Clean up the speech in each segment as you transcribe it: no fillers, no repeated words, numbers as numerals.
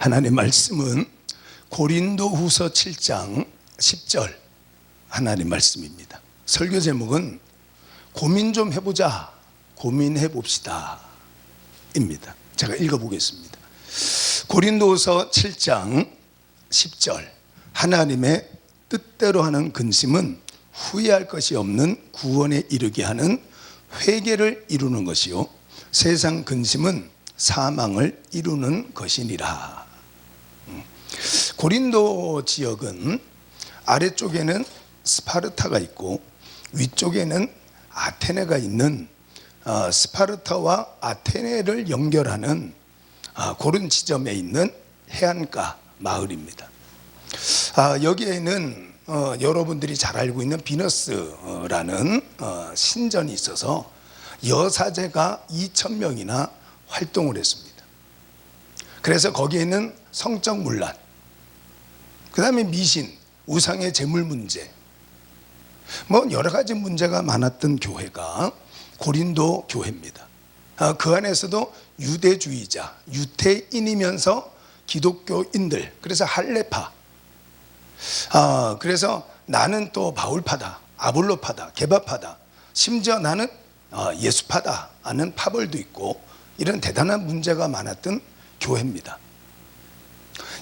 하나님의 말씀은 고린도후서 7장 10절 하나님 말씀입니다. 설교 제목은 고민 좀 해보자, 고민해 봅시다 입니다. 제가 읽어보겠습니다. 고린도후서 7장 10절 하나님의 뜻대로 하는 근심은 후회할 것이 없는 구원에 이르게 하는 회개를 이루는 것이요 세상 근심은 사망을 이루는 것이니라. 고린도 지역은 아래쪽에는 스파르타가 있고 위쪽에는 아테네가 있는 스파르타와 아테네를 연결하는 그런 지점에 있는 해안가 마을입니다. 여기에는 여러분들이 잘 알고 있는 비너스라는 신전이 있어서 여사제가 2,000명이나 활동을 했습니다. 그래서 거기에는 성적 문란, 그 다음에 미신, 우상의 제물 문제, 여러 가지 문제가 많았던 교회가 고린도 교회입니다. 그 안에서도 유대주의자, 유태인이면서 기독교인들, 그래서 할례파, 그래서 나는 또 바울파다, 아볼로파다, 게바파다, 심지어 나는 예수파다 하는 파벌도 있고 이런 대단한 문제가 많았던 교회입니다.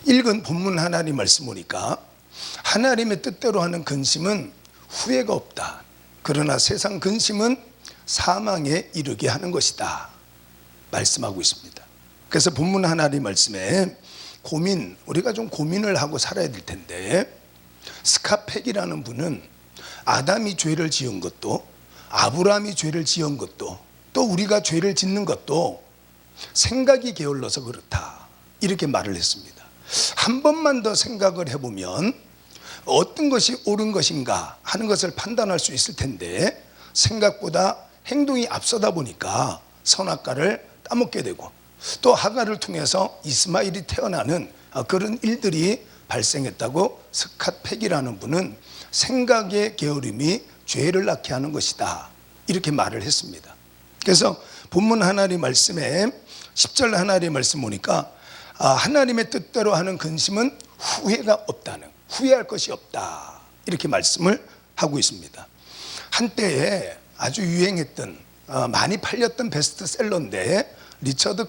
읽은 본문 하나님 말씀 보니까 하나님의 뜻대로 하는 근심은 후회가 없다. 그러나 세상 근심은 사망에 이르게 하는 것이다 말씀하고 있습니다. 그래서 본문 하나님 말씀에 고민, 우리가 좀 고민을 하고 살아야 될 텐데, 스카펙이라는 분은 아담이 죄를 지은 것도 아브라함이 죄를 지은 것도 또 우리가 죄를 짓는 것도 생각이 게을러서 그렇다 이렇게 말을 했습니다. 한 번만 더 생각을 해보면 어떤 것이 옳은 것인가 하는 것을 판단할 수 있을 텐데 생각보다 행동이 앞서다 보니까 선악과를 따먹게 되고 또 하가를 통해서 이스마엘이 태어나는 그런 일들이 발생했다고 스카펙이라는 분은 생각의 게으름이 죄를 낳게 하는 것이다 이렇게 말을 했습니다. 그래서 본문 하나님 말씀에 10절 하나님 말씀 보니까 하나님의 뜻대로 하는 근심은 후회가 없다는, 후회할 것이 없다 이렇게 말씀을 하고 있습니다. 한때에 아주 유행했던 많이 팔렸던 베스트셀러인데 리처드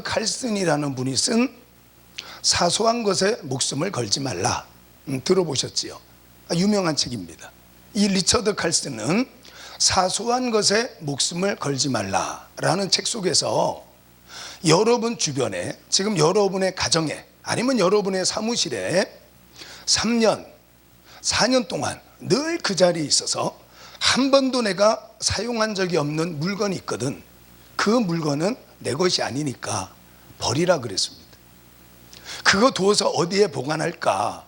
칼슨이라는 분이 쓴 사소한 것에 목숨을 걸지 말라, 들어보셨지요? 유명한 책입니다. 이 리처드 칼슨은 사소한 것에 목숨을 걸지 말라라는 책 속에서 여러분 주변에, 지금 여러분의 가정에 아니면 여러분의 사무실에 3년, 4년 동안 늘 그 자리에 있어서 한 번도 내가 사용한 적이 없는 물건이 있거든. 그 물건은 내 것이 아니니까 버리라 그랬습니다. 그거 두어서 어디에 보관할까?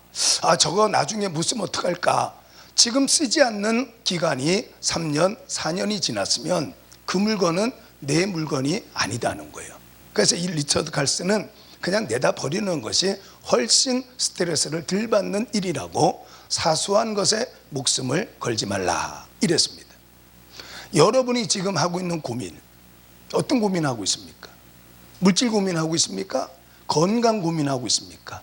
저거 나중에 못 쓰면 어떡할까? 지금 쓰지 않는 기간이 3년, 4년이 지났으면 그 물건은 내 물건이 아니다는 거예요. 그래서 이 리처드 칼슨은 그냥 내다 버리는 것이 훨씬 스트레스를 덜 받는 일이라고 사소한 것에 목숨을 걸지 말라 이랬습니다. 여러분이 지금 하고 있는 고민, 어떤 고민하고 있습니까? 물질 고민하고 있습니까? 건강 고민하고 있습니까?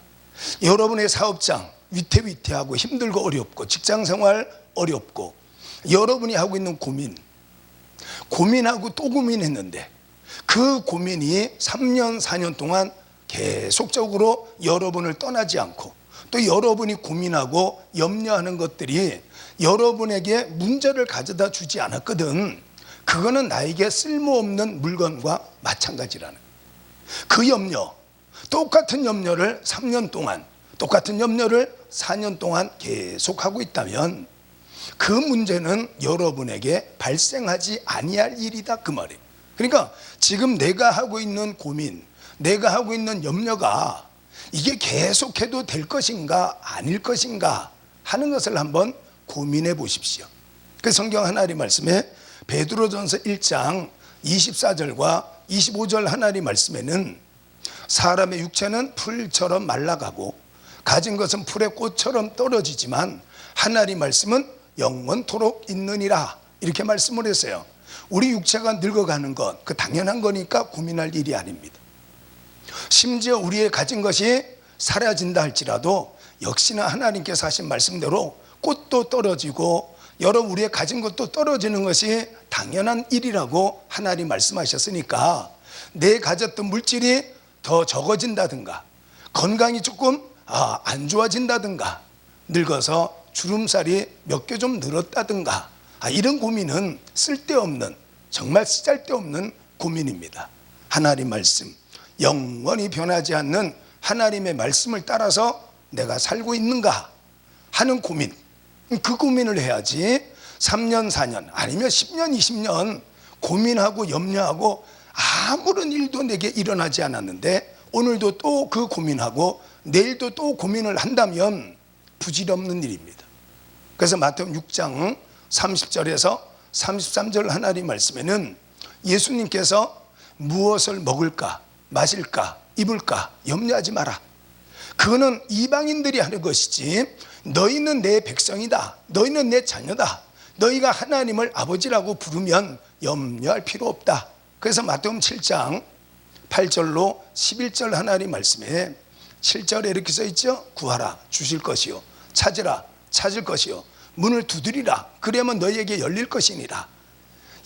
여러분의 사업장 위태위태하고 힘들고 어렵고 직장생활 어렵고 여러분이 하고 있는 고민하고 또 고민했는데 그 고민이 3년 4년 동안 계속적으로 여러분을 떠나지 않고 또 여러분이 고민하고 염려하는 것들이 여러분에게 문제를 가져다 주지 않았거든. 그거는 나에게 쓸모없는 물건과 마찬가지라는 그 염려, 똑같은 염려를 3년 동안, 똑같은 염려를 4년 동안 계속하고 있다면 그 문제는 여러분에게 발생하지 아니할 일이다 그 말이에요. 그러니까 지금 내가 하고 있는 고민, 내가 하고 있는 염려가 이게 계속해도 될 것인가 아닐 것인가 하는 것을 한번 고민해 보십시오. 그 성경 하나님 말씀에 베드로전서 1장 24절과 25절 하나님 말씀에는 사람의 육체는 풀처럼 말라가고 가진 것은 풀의 꽃처럼 떨어지지만 하나님 말씀은 영원토록 있느니라 이렇게 말씀을 했어요. 우리 육체가 늙어가는 것, 그 당연한 거니까 고민할 일이 아닙니다. 심지어 우리의 가진 것이 사라진다 할지라도 역시나 하나님께서 하신 말씀대로 꽃도 떨어지고 여러 우리의 가진 것도 떨어지는 것이 당연한 일이라고 하나님 말씀하셨으니까 내 가졌던 물질이 더 적어진다든가 건강이 조금 안 좋아진다든가 늙어서 주름살이 몇 개 좀 늘었다든가 이런 고민은 쓸데없는, 정말 쓸데없는 고민입니다. 하나님 말씀, 영원히 변하지 않는 하나님의 말씀을 따라서 내가 살고 있는가 하는 고민, 그 고민을 해야지 3년 4년 아니면 10년 20년 고민하고 염려하고 아무런 일도 내게 일어나지 않았는데 오늘도 또 그 고민하고 내일도 또 고민을 한다면 부질없는 일입니다. 그래서 마태복음 6장 30절에서 33절 하나님 말씀에는 예수님께서 무엇을 먹을까 마실까 입을까 염려하지 마라. 그거는 이방인들이 하는 것이지 너희는 내 백성이다. 너희는 내 자녀다. 너희가 하나님을 아버지라고 부르면 염려할 필요 없다. 그래서 마태복음 7장 8절로 11절 하나님 말씀에 7절에 이렇게 써 있죠. 구하라 주실 것이요 찾으라 찾을 것이요 문을 두드리라 그러면 너희에게 열릴 것이니라.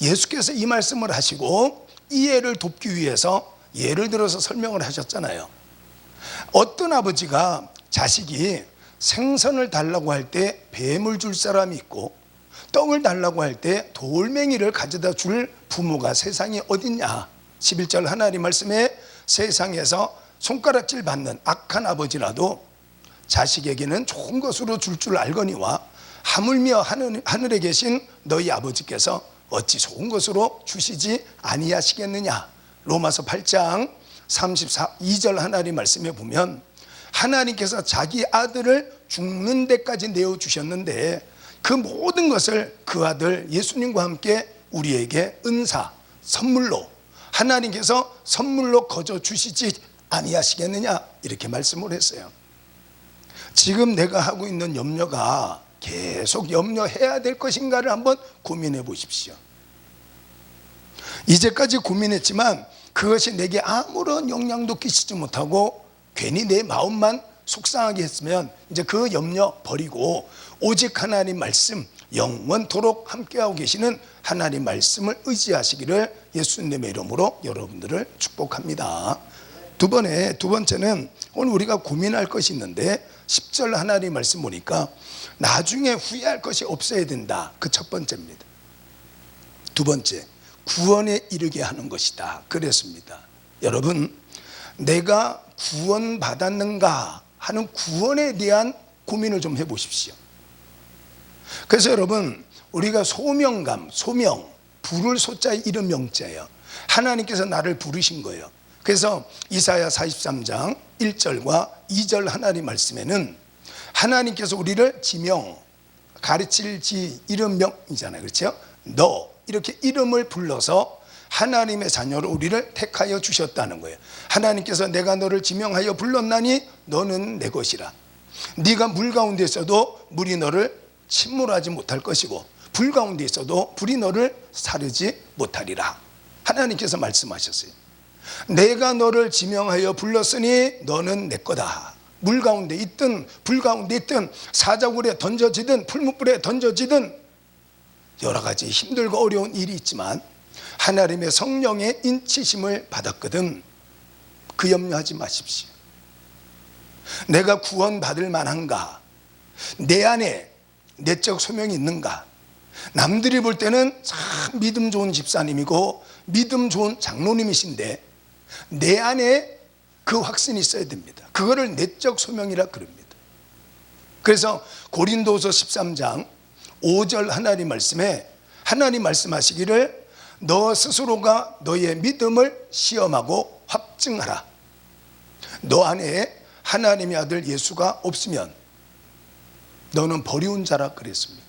예수께서 이 말씀을 하시고 이 예를 돕기 위해서 예를 들어서 설명을 하셨잖아요. 어떤 아버지가 자식이 생선을 달라고 할 때 뱀을 줄 사람이 있고 떡을 달라고 할 때 돌멩이를 가져다 줄 부모가 세상에 어딨냐. 11절 하나님 말씀에 세상에서 손가락질 받는 악한 아버지라도 자식에게는 좋은 것으로 줄 줄 알거니와 하물며 하늘에 계신 너희 아버지께서 어찌 좋은 것으로 주시지 아니하시겠느냐. 로마서 8장 32절 하나님 말씀에 보면 하나님께서 자기 아들을 죽는 데까지 내어주셨는데 그 모든 것을 그 아들 예수님과 함께 우리에게 은사, 선물로 하나님께서 선물로 거저 주시지 아니하시겠느냐 이렇게 말씀을 했어요. 지금 내가 하고 있는 염려가 계속 염려해야 될 것인가를 한번 고민해 보십시오. 이제까지 고민했지만 그것이 내게 아무런 영향도 끼치지 못하고 괜히 내 마음만 속상하게 했으면 이제 그 염려 버리고 오직 하나님 말씀 영원토록 함께하고 계시는 하나님 말씀을 의지하시기를 예수님의 이름으로 여러분들을 축복합니다. 두 번째는 오늘 우리가 고민할 것이 있는데 10절 하나님 말씀 보니까 나중에 후회할 것이 없어야 된다. 그 첫 번째입니다. 두 번째, 구원에 이르게 하는 것이다. 그랬습니다. 여러분, 내가 구원받았는가 하는 구원에 대한 고민을 좀 해보십시오. 그래서 여러분, 우리가 소명감, 소명, 부를 소자의 이름 명자예요. 하나님께서 나를 부르신 거예요. 그래서 이사야 43장 1절과 2절 하나님 말씀에는 하나님께서 우리를 지명, 가르칠 지 이름명이잖아요. 그렇죠? 너 이렇게 이름을 불러서 하나님의 자녀로 우리를 택하여 주셨다는 거예요. 하나님께서 내가 너를 지명하여 불렀나니 너는 내 것이라. 네가 물 가운데 있어도 물이 너를 침몰하지 못할 것이고 불 가운데 있어도 불이 너를 사르지 못하리라. 하나님께서 말씀하셨어요. 내가 너를 지명하여 불렀으니 너는 내 거다. 물 가운데 있든 불 가운데 있든 사자굴에 던져지든 풀무불에 던져지든 여러 가지 힘들고 어려운 일이 있지만 하나님의 성령의 인치심을 받았거든 그 염려하지 마십시오. 내가 구원받을 만한가? 내 안에 내적 소명이 있는가? 남들이 볼 때는 참 믿음 좋은 집사님이고 믿음 좋은 장로님이신데 내 안에 그 확신이 있어야 됩니다. 그거를 내적 소명이라 그럽니다. 그래서 고린도서 13장 5절 하나님 말씀에 하나님 말씀하시기를 너 스스로가 너의 믿음을 시험하고 확증하라. 너 안에 하나님의 아들 예수가 없으면 너는 버리운 자라 그랬습니다.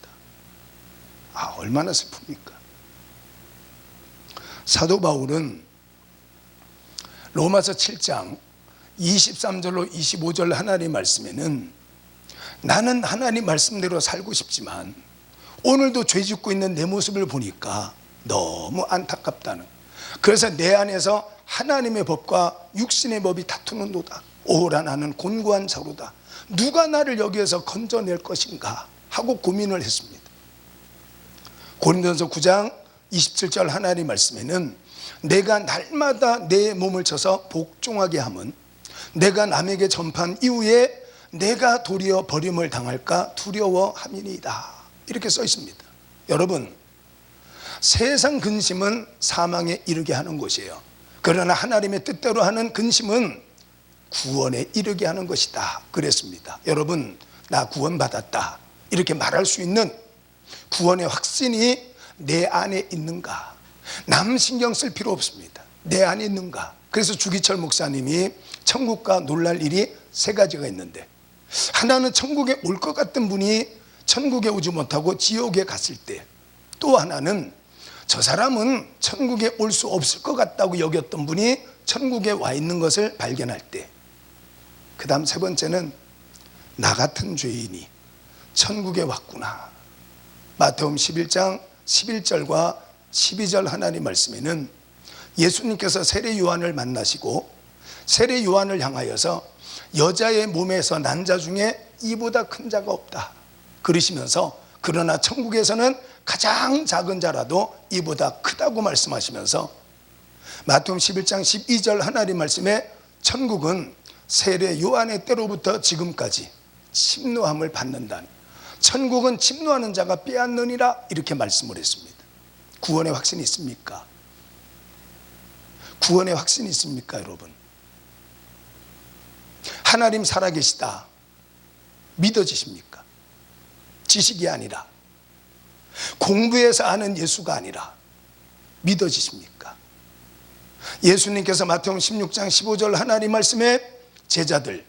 얼마나 슬픕니까? 사도 바울은 로마서 7장 23절로 25절 하나님 말씀에는 나는 하나님 말씀대로 살고 싶지만 오늘도 죄짓고 있는 내 모습을 보니까 너무 안타깝다는, 그래서 내 안에서 하나님의 법과 육신의 법이 다투는도다. 오라 나는 곤고한 자로다. 누가 나를 여기에서 건져낼 것인가 하고 고민을 했습니다. 고린도전서 9장 27절 하나님 말씀에는 내가 날마다 내 몸을 쳐서 복종하게 함은 내가 남에게 전파한 이후에 내가 도리어 버림을 당할까 두려워함이니이다. 이렇게 써 있습니다. 여러분, 세상 근심은 사망에 이르게 하는 것이에요. 그러나 하나님의 뜻대로 하는 근심은 구원에 이르게 하는 것이다. 그랬습니다. 여러분, 나 구원받았다 이렇게 말할 수 있는 구원의 확신이 내 안에 있는가? 남 신경 쓸 필요 없습니다. 내 안에 있는가? 그래서 주기철 목사님이 천국과 놀랄 일이 세 가지가 있는데, 하나는 천국에 올 것 같은 분이 천국에 오지 못하고 지옥에 갔을 때, 또 하나는 저 사람은 천국에 올 수 없을 것 같다고 여겼던 분이 천국에 와 있는 것을 발견할 때, 그 다음 세 번째는 나 같은 죄인이 천국에 왔구나. 마태복음 11장 11절과 12절 하나님 말씀에는 예수님께서 세례 요한을 만나시고 세례 요한을 향하여서 여자의 몸에서 난 자 중에 이보다 큰 자가 없다 그러시면서, 그러나 천국에서는 가장 작은 자라도 이보다 크다고 말씀하시면서, 마태복음 11장 12절 하나님 말씀에 천국은 세례 요한의 때로부터 지금까지 침노함을 받는다니, 천국은 침노하는 자가 빼앗느니라 이렇게 말씀을 했습니다. 구원의 확신이 있습니까? 구원의 확신이 있습니까, 여러분? 하나님 살아계시다 믿어지십니까? 지식이 아니라, 공부해서 아는 예수가 아니라 믿어지십니까? 예수님께서 마태복음 16장 15절 하나님 말씀에 제자들,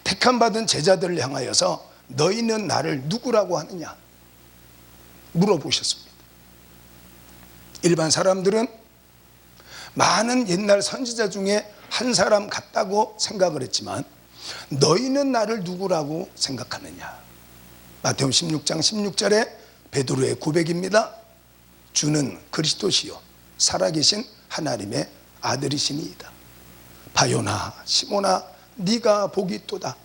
택함받은 제자들을 향하여서 너희는 나를 누구라고 하느냐 물어보셨습니다. 일반 사람들은 많은 옛날 선지자 중에 한 사람 같다고 생각을 했지만, 너희는 나를 누구라고 생각하느냐? 마태복음 16장 16절에 베드로의 고백입니다. 주는 그리스도시요 살아계신 하나님의 아들이시니이다. 바요나 시모나 네가 복이 있도다.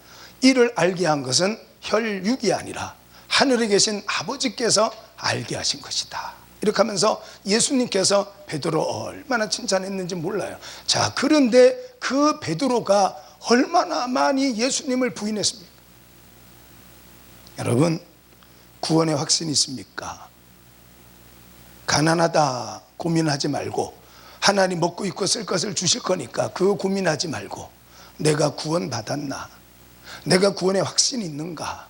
이를 알게 한 것은 혈육이 아니라 하늘에 계신 아버지께서 알게 하신 것이다. 이렇게 하면서 예수님께서 베드로 얼마나 칭찬했는지 몰라요. 자, 그런데 그 베드로가 얼마나 많이 예수님을 부인했습니까? 여러분, 구원의 확신이 있습니까? 가난하다 고민하지 말고, 하나님 먹고 입고 쓸 것을 주실 거니까 그 고민하지 말고, 내가 구원받았나? 내가 구원의 확신이 있는가?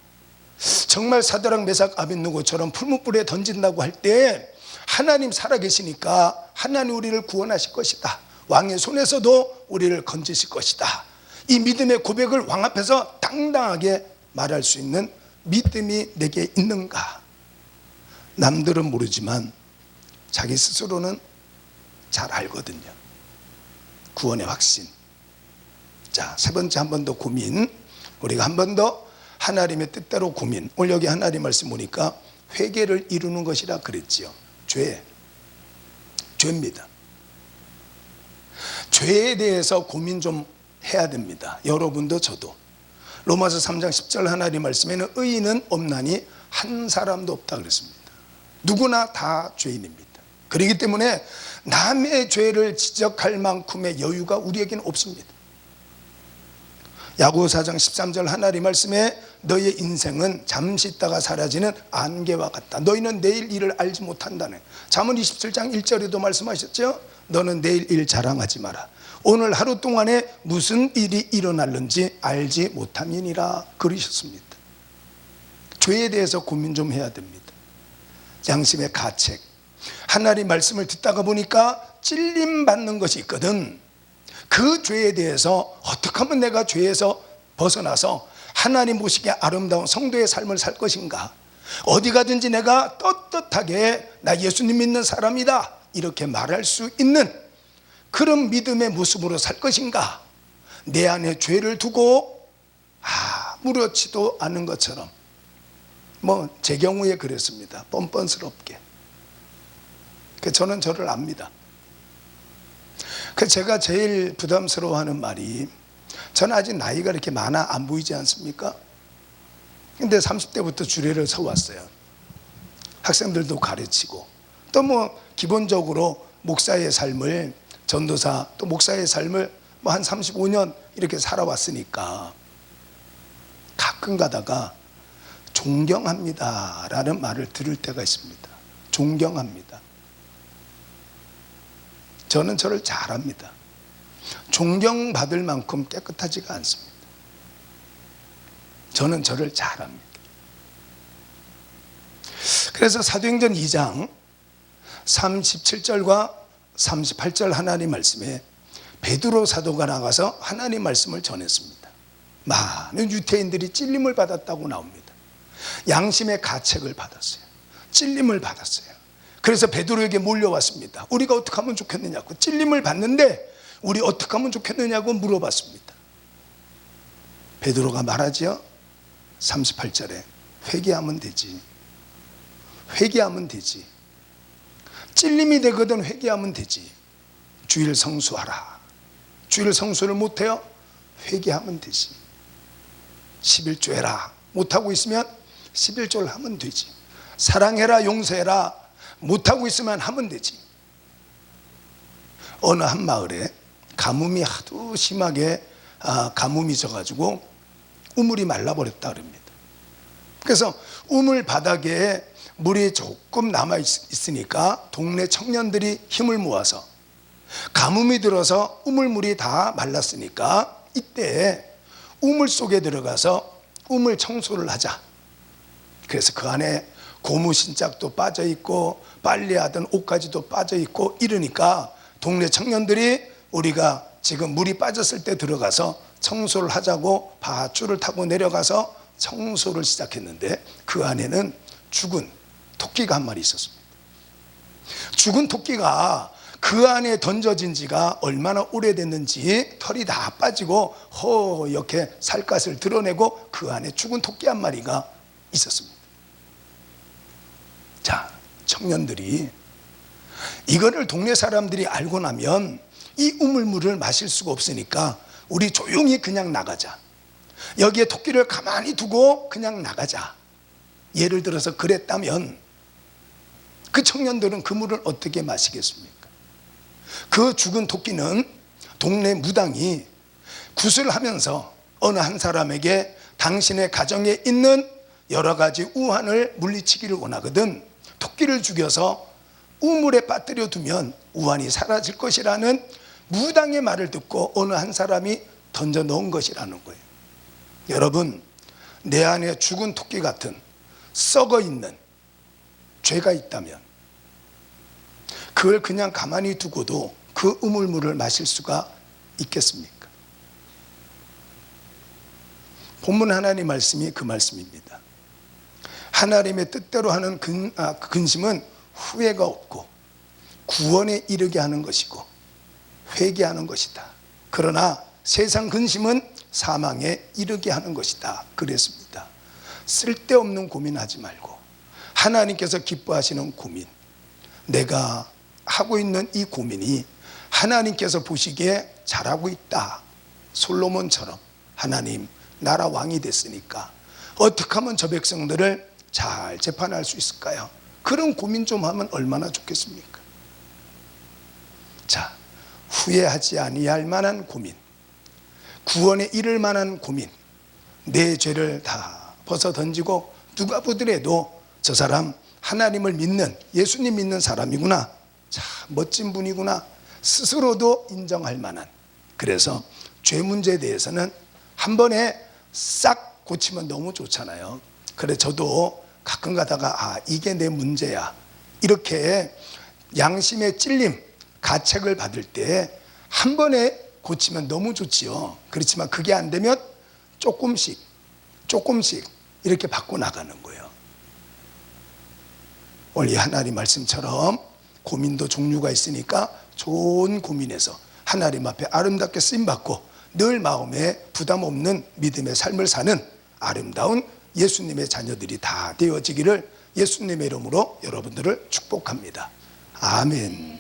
정말 사드락 메삭 아벳느고처럼 풀무불에 던진다고 할 때 하나님 살아계시니까 하나님 우리를 구원하실 것이다, 왕의 손에서도 우리를 건지실 것이다, 이 믿음의 고백을 왕 앞에서 당당하게 말할 수 있는 믿음이 내게 있는가? 남들은 모르지만 자기 스스로는 잘 알거든요. 구원의 확신. 자, 세 번째, 한 번 더 고민. 우리가 한 번 더 하나님의 뜻대로 고민. 오늘 여기 하나님 말씀 보니까 회개를 이루는 것이라 그랬지요. 죄입니다. 죄에 대해서 고민 좀 해야 됩니다. 여러분도 저도. 로마서 3장 10절 하나님 말씀에는 의인은 없나니 한 사람도 없다 그랬습니다. 누구나 다 죄인입니다. 그렇기 때문에 남의 죄를 지적할 만큼의 여유가 우리에게는 없습니다. 야고보 4장 13절 하나님 말씀에 너희의 인생은 잠시 있다가 사라지는 안개와 같다. 너희는 내일 일을 알지 못한다네. 잠언 27장 1절에도 말씀하셨죠. 너는 내일 일 자랑하지 마라. 오늘 하루 동안에 무슨 일이 일어날는지 알지 못함이니라 그러셨습니다. 죄에 대해서 고민 좀 해야 됩니다. 양심의 가책. 하나님 말씀을 듣다가 보니까 찔림받는 것이 있거든. 그 죄에 대해서 어떻게 하면 내가 죄에서 벗어나서 하나님 보시기에 아름다운 성도의 삶을 살 것인가? 어디 가든지 내가 떳떳하게 나 예수님 믿는 사람이다 이렇게 말할 수 있는 그런 믿음의 모습으로 살 것인가? 내 안에 죄를 두고 아무렇지도 않은 것처럼, 제 경우에 그랬습니다. 뻔뻔스럽게. 저는 저를 압니다. 그 제가 제일 부담스러워하는 말이, 저는 아직 나이가 이렇게 많아 안 보이지 않습니까? 근데 30대부터 주례를 서왔어요. 학생들도 가르치고, 또 뭐 기본적으로 목사의 삶을, 전도사 또 목사의 삶을 뭐 한 35년 이렇게 살아왔으니까 가끔 가다가 존경합니다 라는 말을 들을 때가 있습니다. 존경합니다. 저는 저를 잘 압니다. 존경받을 만큼 깨끗하지가 않습니다. 저는 저를 잘 압니다. 그래서 사도행전 2장 37절과 38절 하나님 말씀에 베드로 사도가 나가서 하나님 말씀을 전했습니다. 많은 유대인들이 찔림을 받았다고 나옵니다. 양심의 가책을 받았어요. 찔림을 받았어요. 그래서 베드로에게 몰려왔습니다. 우리가 어떻게 하면 좋겠느냐고. 찔림을 받는데 우리 어떻게 하면 좋겠느냐고 물어봤습니다. 베드로가 말하지요. 38절에 회개하면 되지. 회개하면 되지. 찔림이 되거든 회개하면 되지. 주일 성수하라. 주일 성수를 못해요? 회개하면 되지. 11조 해라. 못하고 있으면 11조를 하면 되지. 사랑해라, 용서해라. 못하고 있으면 하면 되지. 어느 한 마을에 가뭄이 하도 심하게 가뭄이 져가지고 우물이 말라버렸다 그럽니다. 그래서 우물 바닥에 물이 조금 남아 있으니까 동네 청년들이 힘을 모아서, 가뭄이 들어서 우물물이 다 말랐으니까 이때 우물 속에 들어가서 우물 청소를 하자. 그래서 그 안에 고무신짝도 빠져있고 빨래하던 옷까지도 빠져있고 이러니까 동네 청년들이 우리가 지금 물이 빠졌을 때 들어가서 청소를 하자고 밧줄을 타고 내려가서 청소를 시작했는데, 그 안에는 죽은 토끼가 한 마리 있었습니다. 죽은 토끼가 그 안에 던져진 지가 얼마나 오래됐는지 털이 다 빠지고 허옇게 살갗을 드러내고 그 안에 죽은 토끼 한 마리가 있었습니다. 자, 청년들이 이거를 동네 사람들이 알고 나면 이 우물물을 마실 수가 없으니까 우리 조용히 그냥 나가자. 여기에 토끼를 가만히 두고 그냥 나가자. 예를 들어서 그랬다면 그 청년들은 그 물을 어떻게 마시겠습니까? 그 죽은 토끼는 동네 무당이 구슬하면서 어느 한 사람에게 당신의 가정에 있는 여러 가지 우환을 물리치기를 원하거든 토끼를 죽여서 우물에 빠뜨려 두면 우환이 사라질 것이라는 무당의 말을 듣고 어느 한 사람이 던져 넣은 것이라는 거예요. 여러분, 내 안에 죽은 토끼 같은 썩어 있는 죄가 있다면 그걸 그냥 가만히 두고도 그 우물물을 마실 수가 있겠습니까? 본문 하나님 말씀이 그 말씀입니다. 하나님의 뜻대로 하는 근심은 후회가 없고 구원에 이르게 하는 것이고 회개하는 것이다. 그러나 세상 근심은 사망에 이르게 하는 것이다. 그랬습니다. 쓸데없는 고민하지 말고 하나님께서 기뻐하시는 고민, 내가 하고 있는 이 고민이 하나님께서 보시기에 잘하고 있다. 솔로몬처럼 하나님 나라 왕이 됐으니까 어떻게 하면 저 백성들을 잘 재판할 수 있을까요? 그런 고민 좀 하면 얼마나 좋겠습니까? 자, 후회하지 아니할 만한 고민, 구원에 이를 만한 고민, 내 죄를 다 벗어 던지고 누가 보더라도 저 사람 하나님을 믿는, 예수님 믿는 사람이구나, 참 멋진 분이구나 스스로도 인정할 만한. 그래서 죄 문제에 대해서는 한 번에 싹 고치면 너무 좋잖아요. 그래 저도 가끔 가다가 이게 내 문제야 이렇게 양심의 찔림, 가책을 받을 때 한 번에 고치면 너무 좋지요. 그렇지만 그게 안 되면 조금씩 이렇게 바꿔 나가는 거예요. 원래 하나님 말씀처럼 고민도 종류가 있으니까 좋은 고민에서 하나님 앞에 아름답게 쓰임받고 늘 마음에 부담 없는 믿음의 삶을 사는 아름다운 예수님의 자녀들이 다 되어지기를 예수님의 이름으로 여러분들을 축복합니다. 아멘.